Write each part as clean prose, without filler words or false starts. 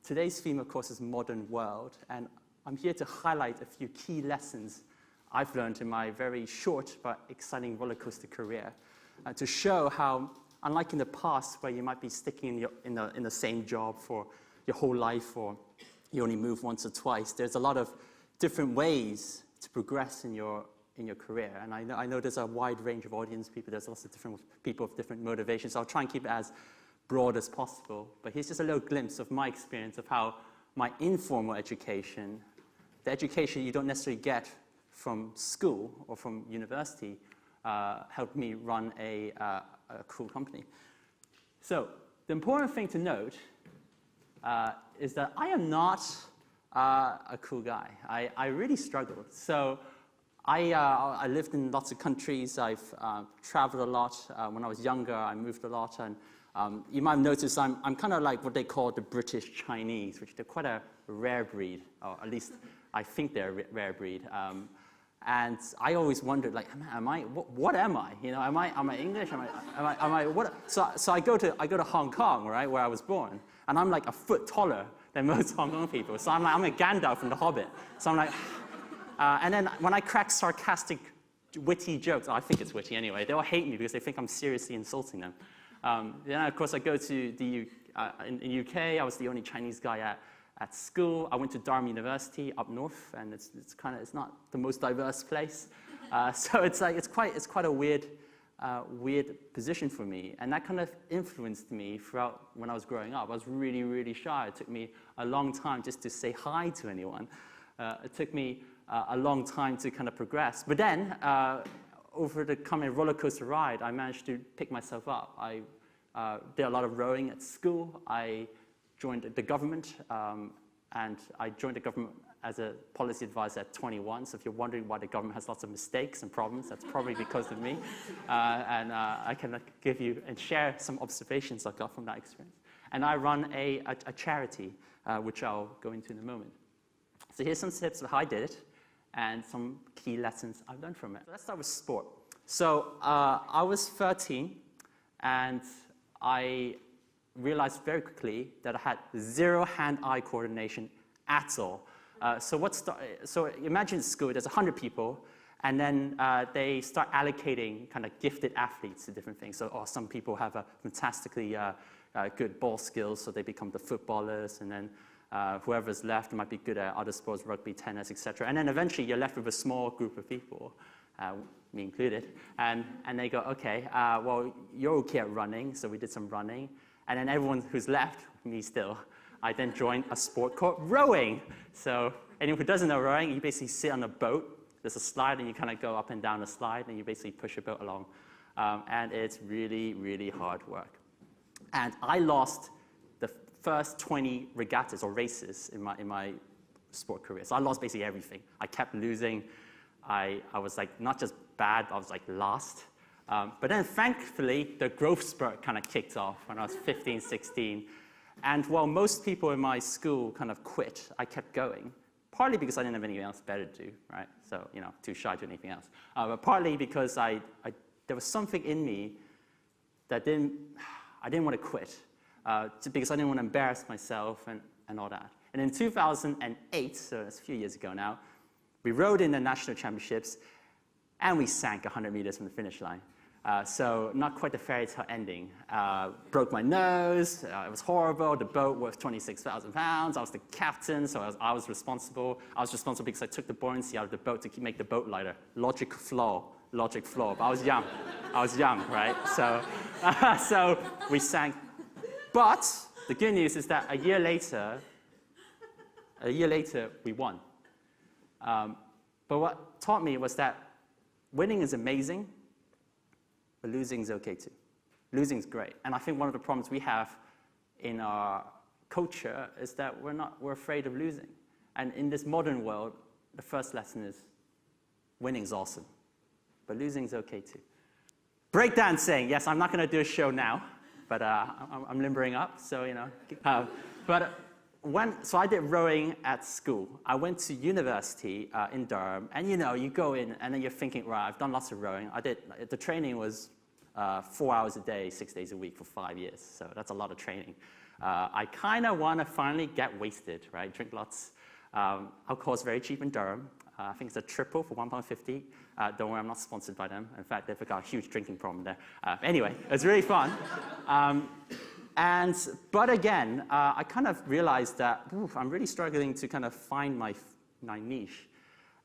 today's theme, of course, is modern world, and I'm here to highlight a few key lessons I've learned in my very short but exciting roller coaster career, to show how, unlike in the past, where you might be sticking in the same job for your whole life, or you only move once or twice, there's a lot of different ways to progress in your career. And I know there's a wide range of audience people. There's lots of different people with different motivations. So I'll try and keep it as broad as possible. But here's just a little glimpse of my experience of how my informal education, the education you don't necessarily get from school or from university, helped me run a cool company. So the important thing to note is that I am not a cool guy. I really struggled. So I lived in lots of countries. I've traveled a lot. When I was younger, I moved a lot. And you might have noticed I'm kind of like what they call the British Chinese, which they're quite a rare breed, or at least I think they're a rare breed. And I always wondered, like, what am I? You know, am I English? Am I what? So I go to Hong Kong, right, where I was born, and I'm like a foot taller than most Hong Kong people. So I'm a Gandalf from The Hobbit. So I'm like, and then when I crack sarcastic, witty jokes, I think it's witty anyway, they all hate me because they think I'm seriously insulting them. Then of course I go to in the UK. I was the only Chinese guy at school. I went to Durham University up north, and it's not the most diverse place. So it's quite a weird position for me, and that kind of influenced me throughout when I was growing up. I was really, really shy. It took me a long time just to say hi to anyone. It took me a long time to kind of progress. But then, over the coming roller coaster ride, I managed to pick myself up. I did a lot of rowing at school. I joined the government, and I joined the government as a policy advisor at 21. So if you're wondering why the government has lots of mistakes and problems, that's probably because of me. And I can give you and share some observations I got from that experience. And I run a charity, which I'll go into in a moment. So here's some tips of how I did it, and some key lessons I've learned from it. So let's start with sport. So I was 13, and I realized very quickly that I had zero hand-eye coordination at all. So imagine school, there's 100 people, and then they start allocating kind of gifted athletes to different things. So some people have a fantastically good ball skills, so they become the footballers, and then whoever's left might be good at other sports, rugby, tennis, etc. And then eventually you're left with a small group of people, me included, and they go, okay, well, you're okay at running, so we did some running. And then everyone who's left, me still, I then joined a sport called rowing. So anyone who doesn't know rowing, you basically sit on a boat, there's a slide, and you kind of go up and down the slide, and you basically push your boat along. And it's really, really hard work. And I lost the first 20 regattas or races in my sport career. So I lost basically everything. I kept losing. I was like not just bad, I was like last. But then thankfully, the growth spurt kind of kicked off when I was 15, 16. And while most people in my school kind of quit, I kept going. Partly because I didn't have anything else better to do, right? So, you know, too shy to do anything else. But partly because there was something in me that I didn't want to quit. Because I didn't want to embarrass myself and all that. And in 2008, so that's a few years ago now, we rowed in the national championships, and we sank 100 meters from the finish line. So not quite the fairy tale ending. Broke my nose, it was horrible, the boat was 26,000 pounds, I was the captain, so I was responsible. I was responsible because I took the buoyancy out of the boat to make the boat lighter. Logic flaw, but I was young, right? So we sank. But the good news is that a year later, we won. But what taught me was that winning is amazing, but losing is okay too. Losing is great. And I think one of the problems we have in our culture is that we're afraid of losing. And in this modern world, the first lesson is winning is awesome, but losing is okay too. Breakdancing, yes, I'm not going to do a show now, but I'm limbering up, so you know. So I did rowing at school. I went to university in Durham, and you know, you go in, and then you're thinking, right, I've done lots of rowing. The training was 4 hours a day, 6 days a week for 5 years, so that's a lot of training. I kind of want to finally get wasted, right? Drink lots. Alcohol is very cheap in Durham. I think it's a triple for £1.50. Don't worry, I'm not sponsored by them. In fact, they've got a huge drinking problem there. Anyway, it's really fun. But again, I kind of realized that I'm really struggling to kind of find my niche.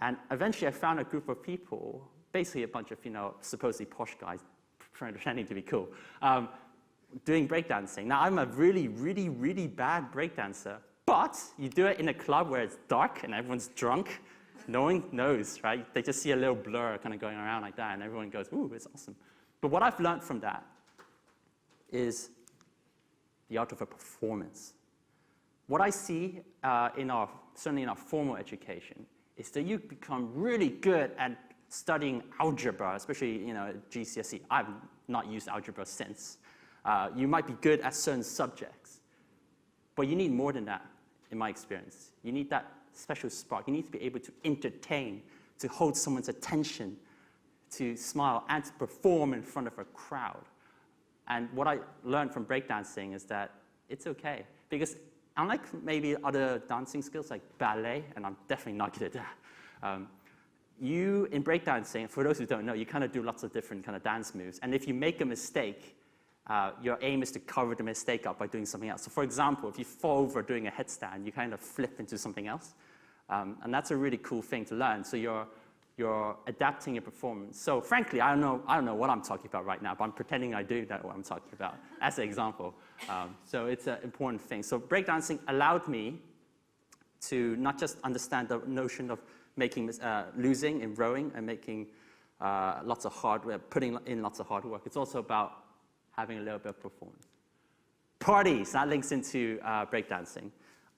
And eventually I found a group of people, basically a bunch of, supposedly posh guys pretending to be cool, doing breakdancing. Now, I'm a really, really, really bad breakdancer, but you do it in a club where it's dark and everyone's drunk. No one knows, right? They just see a little blur kind of going around like that, and everyone goes, ooh, it's awesome. But what I've learned from that is the art of a performance. What I see certainly in our formal education is that you become really good at studying algebra, especially GCSE. I've not used algebra since. You might be good at certain subjects, but you need more than that, in my experience. You need that special spark. You need to be able to entertain, to hold someone's attention, to smile, and to perform in front of a crowd. And what I learned from breakdancing is that it's okay, because unlike maybe other dancing skills like ballet, and I'm definitely not good at that, in breakdancing, for those who don't know, you kind of do lots of different kind of dance moves. And if you make a mistake, your aim is to cover the mistake up by doing something else. So for example, if you fall over doing a headstand, you kind of flip into something else. And that's a really cool thing to learn. So you're adapting your performance. So frankly, I don't know what I'm talking about right now, but I'm pretending I do know what I'm talking about as an example. So it's an important thing. So breakdancing allowed me to not just understand the notion of losing in rowing and making lots of putting in lots of hard work. It's also about having a little bit of performance. Parties, that links into breakdancing.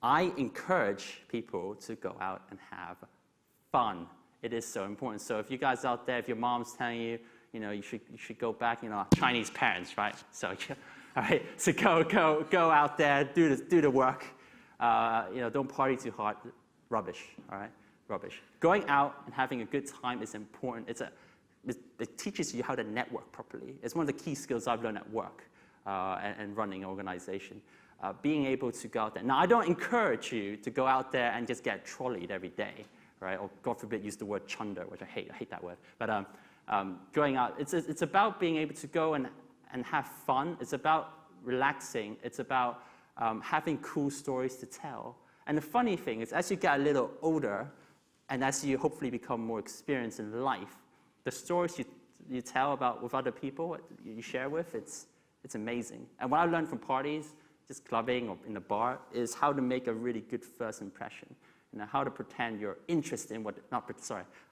I encourage people to go out and have fun. It is so important. So if you guys out there, if your mom's telling you, you should go back, Chinese parents, right? So, all right, so go out there, do the work. Don't party too hard. Rubbish, all right? Rubbish. Going out and having a good time is important. It teaches you how to network properly. It's one of the key skills I've learned at work and running an organization. Being able to go out there. Now, I don't encourage you to go out there and just get trolleyed every day, right? Or God forbid, use the word chunder, which I hate that word. But going out, it's about being able to go and have fun. It's about relaxing. It's about having cool stories to tell. And the funny thing is, as you get a little older, and as you hopefully become more experienced in life, the stories you tell about with other people, you share with, it's amazing. And what I learned from parties, just clubbing or in a bar, is how to make a really good first impression. How to pretend you're interested in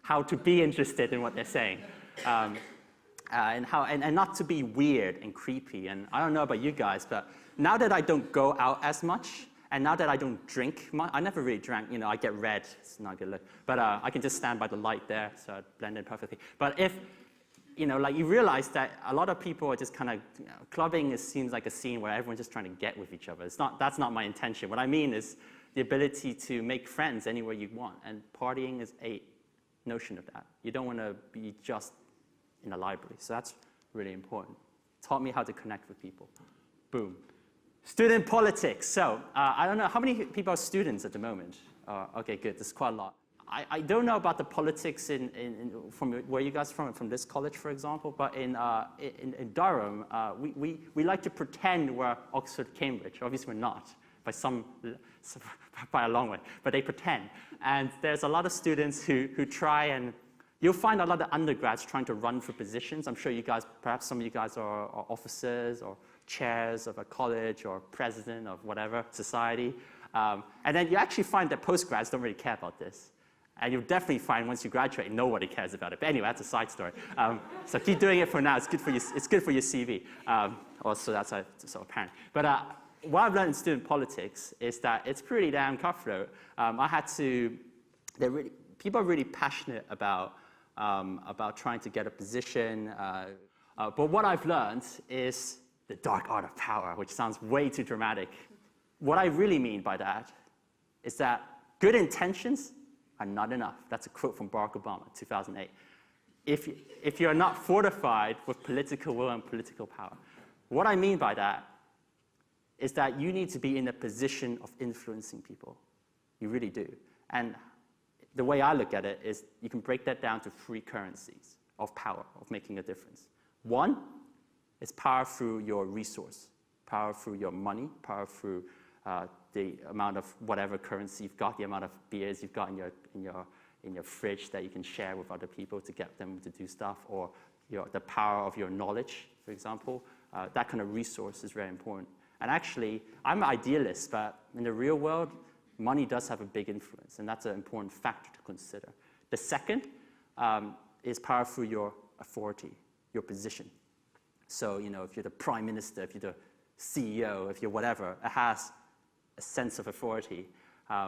how to be interested in what they're saying. And not to be weird and creepy. And I don't know about you guys, but now that I don't go out as much, and now that I don't drink much, I never really drank, I get red, it's not a good look. But I can just stand by the light there, so I blend in perfectly. But if, you realize that a lot of people are just kind of, clubbing seems like a scene where everyone's just trying to get with each other. That's not my intention. What I mean is the ability to make friends anywhere you want. And partying is a notion of that. You don't want to be just in a library. So that's really important. Taught me how to connect with people. Boom. Student politics. So I don't know, how many people are students at the moment? Okay, good. There's quite a lot. I don't know about the politics from where you guys are from this college, for example, but in Durham, we like to pretend we're Oxford, Cambridge. Obviously, we're not, by a long way, but they pretend. And there's a lot of students who try, and you'll find a lot of undergrads trying to run for positions. I'm sure you guys, perhaps some of you guys are officers or chairs of a college or president of whatever society. And then you actually find that postgrads don't really care about this. And you'll definitely find once you graduate, nobody cares about it. But anyway, that's a side story. So keep doing it for now. It's good for your CV. Also, that's sort of apparent. But what I've learned in student politics is that it's pretty damn cutthroat. People are really passionate about trying to get a position. But what I've learned is the dark art of power, which sounds way too dramatic. What I really mean by that is that good intentions are not enough. That's a quote from Barack Obama, 2008. If you're not fortified with political will and political power. What I mean by that is that you need to be in a position of influencing people. You really do. And the way I look at it is you can break that down to 3 currencies of power, of making a difference. One is power through your resource, power through your money, power through the amount of whatever currency you've got, the amount of beers you've got in your fridge that you can share with other people to get them to do stuff, or the power of your knowledge, for example. That kind of resource is very important. And actually, I'm an idealist, but in the real world, money does have a big influence, and that's an important factor to consider. The second is power through your authority, your position. So, if you're the prime minister, if you're the CEO, if you're whatever, it has a sense of authority.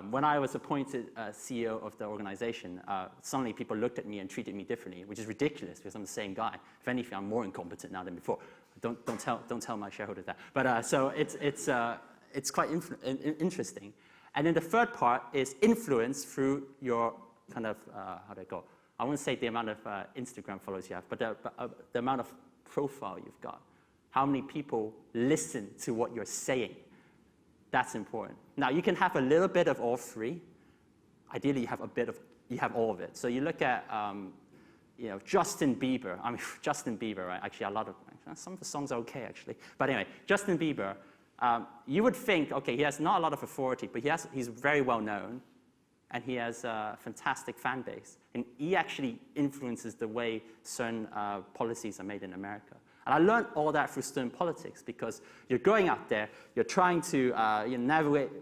When I was appointed CEO of the organization, suddenly people looked at me and treated me differently, which is ridiculous because I'm the same guy. If anything, I'm more incompetent now than before. Don't tell my shareholders that. But so it's quite interesting. And then the third part is influence through your kind of how do I go? I won't say the amount of Instagram followers you have, but the amount of profile you've got. How many people listen to what you're saying? That's important. Now, you can have a little bit of all 3. Ideally, you have all of it. So you look at, Justin Bieber. I mean, Justin Bieber, right? Actually, some of the songs are okay, actually. But anyway, Justin Bieber, you would think, okay, he has not a lot of authority, but he's very well known, and he has a fantastic fan base. And he actually influences the way certain policies are made in America. And I learned all that through student politics because you're going out there, you're trying to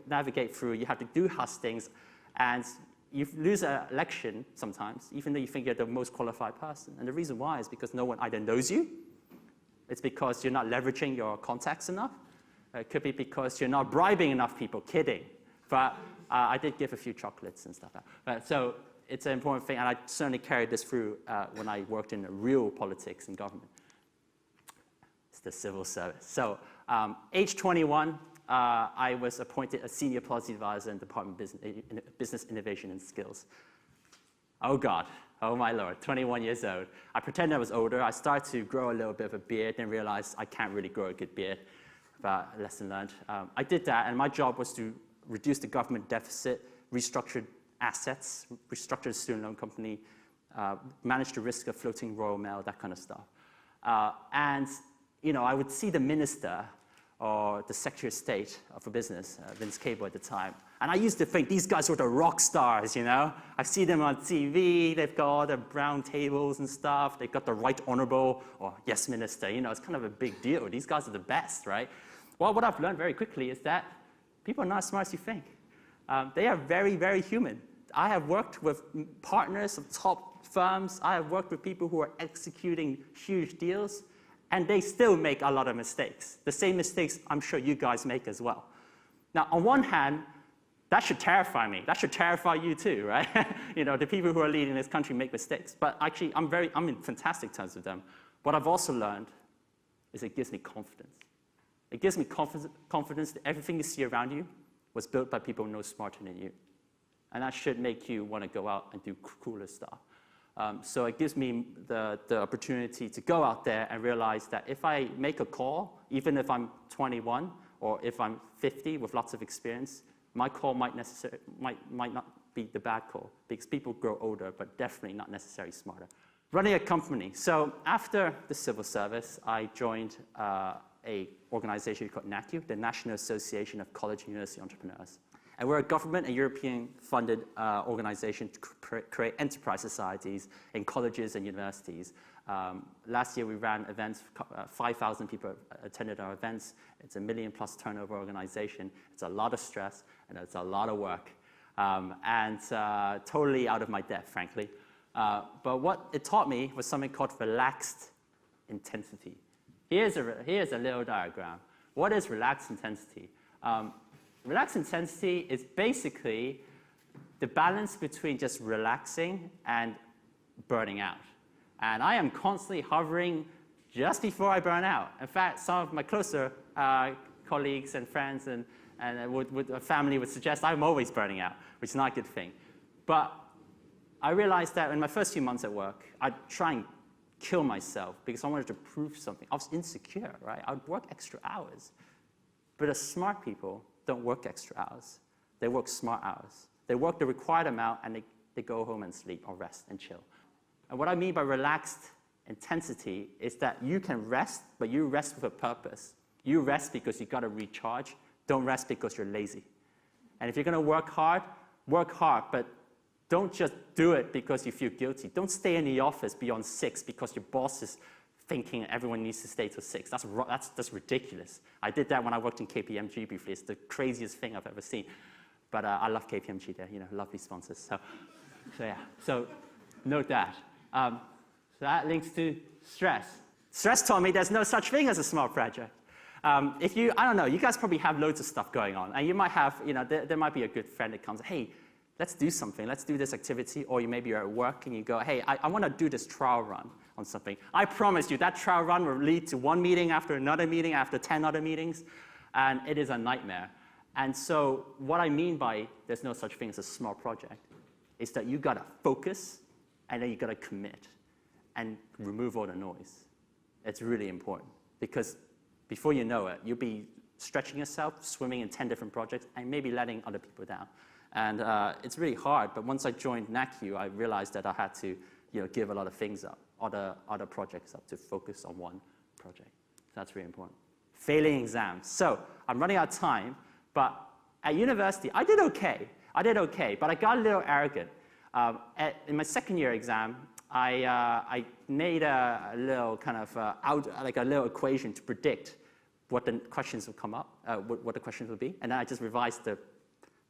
navigate through, you have to do hustings, and you lose an election sometimes, even though you think you're the most qualified person. And the reason why is because no one either knows you, it's because you're not leveraging your contacts enough, it could be because you're not bribing enough people, kidding. But I did give a few chocolates and stuff. So it's an important thing, and I certainly carried this through when I worked in real politics and government. The civil service. So, age 21, I was appointed a senior policy advisor in the Department of Business Innovation and Skills. Oh God, oh my Lord, 21 years old. I pretended I was older. I started to grow a little bit of a beard, then realized I can't really grow a good beard. But lesson learned. I did that, and my job was to reduce the government deficit, restructure assets, restructure the student loan company, manage the risk of floating Royal Mail, that kind of stuff. And I would see the minister or the Secretary of State of a business, Vince Cable at the time, and I used to think these guys were the rock stars, I see them on TV, they've got all the brown tables and stuff, they've got the right honorable, or yes minister, it's kind of a big deal. These guys are the best, right? Well, what I've learned very quickly is that people are not as smart as you think. They are very, very human. I have worked with partners of top firms, I have worked with people who are executing huge deals, and they still make a lot of mistakes. The same mistakes I'm sure you guys make as well. Now, on one hand, that should terrify me. That should terrify you too, right? The people who are leading this country make mistakes. But actually, I'm in fantastic terms with them. What I've also learned is it gives me confidence. It gives me confidence that everything you see around you was built by people no smarter than you. And that should make you want to go out and do cooler stuff. So it gives me the opportunity to go out there and realize that if I make a call, even if I'm 21 or if I'm 50 with lots of experience, my call might not be the bad call because people grow older, but definitely not necessarily smarter. Running a company. So after the civil service, I joined an organization called NACUE, the National Association of College and University Entrepreneurs. And we're a government and European-funded organization to create enterprise societies in colleges and universities. Last year, we ran events. 5,000 people attended our events. It's a $1 million+ turnover organization. It's a lot of stress, and it's a lot of work, and totally out of my depth, frankly. But what it taught me was something called relaxed intensity. Here's a little diagram. What is relaxed intensity? Relaxed intensity is basically the balance between just relaxing and burning out. And I am constantly hovering just before I burn out. In fact, some of my closer colleagues and friends and family would suggest I'm always burning out, which is not a good thing. But I realized that in my first few months at work, I'd try and kill myself because I wanted to prove something. I was insecure, right? I'd work extra hours. But the smart people don't work extra hours. They work smart hours. They work the required amount, and they go home and sleep or rest and chill. And what I mean by relaxed intensity is that you can rest, but you rest with a purpose. You rest because you got to recharge. Don't rest because you're lazy. And if you're going to work hard, but don't just do it because you feel guilty. Don't stay in the office beyond 6 because your boss is thinking everyone needs to stay till 6. That's ridiculous. I did that when I worked in KPMG briefly. It's the craziest thing I've ever seen. But I love KPMG. They're lovely sponsors. So yeah. So note that. So that links to stress. Stress taught me there's no such thing as a small project. I don't know, you guys probably have loads of stuff going on, and you might have, there might be a good friend that comes, hey, let's do something, let's do this activity, or maybe you're at work and you go, hey, I want to do this trial run on something. I promise you that trial run will lead to one meeting after another meeting after 10 other meetings, and it is a nightmare. And so what I mean by there's no such thing as a small project is that you got to focus, and then you got to commit and remove all the noise. It's really important, because before you know it, you'll be stretching yourself, swimming in 10 different projects, and maybe letting other people down. And it's really hard, but once I joined NACUE, I realized that I had to give a lot of things up, other projects up, to focus on one project. So that's really important. Failing exams. So I'm running out of time, but at university, I did okay, but I got a little arrogant. In my second year exam, I made a little kind of a little equation to predict what the questions would come up, what the questions would be, and then I just revised the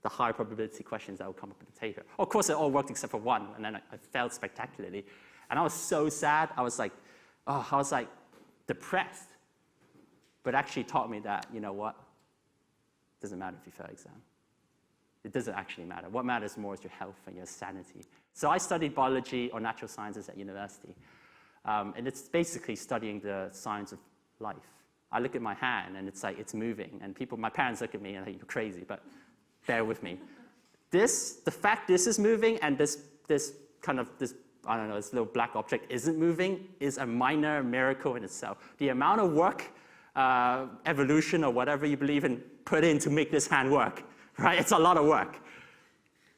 high probability questions that would come up in the paper. Of course, it all worked except for one, and then I failed spectacularly, and I was so sad. I was like depressed, but actually taught me that what, it doesn't matter if you fail exam. It doesn't actually matter. What matters more is your health and your sanity. So I studied biology or natural sciences at university. And it's basically studying the science of life. I look at my hand and it's like, it's moving. And my parents look at me and think, you're crazy, but bear with me. The fact this is moving and this little black object isn't moving is a minor miracle in itself. The amount of work, evolution or whatever you believe in, put in to make this hand work. Right? It's a lot of work.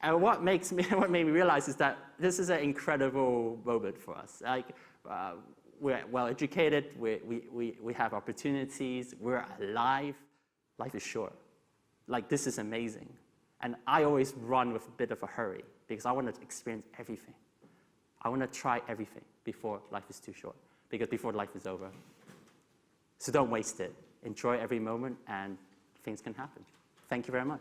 And what made me realize is that this is an incredible moment for us. Like, we're well educated, we have opportunities, we're alive. Life is short. Like, this is amazing. And I always run with a bit of a hurry because I want to experience everything. I want to try everything before life is too short, because before life is over. So don't waste it. Enjoy every moment, and things can happen. Thank you very much.